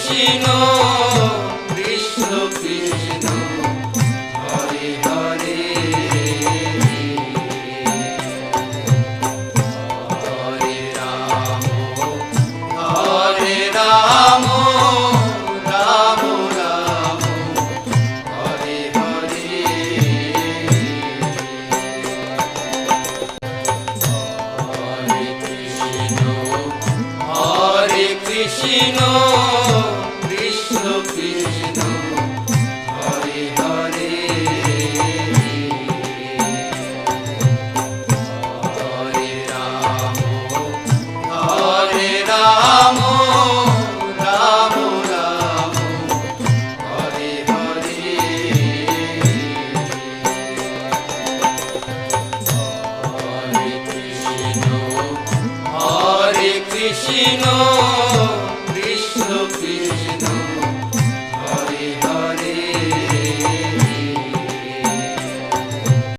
Krishna Krishna Krishna Hare Hare Hare Ram Ram Ram Hare Hare Hare Krishna Krishna Krishna Hare Hare Hare Ram Ram Ram Hare Hare Hare Krishna Krishna Krishna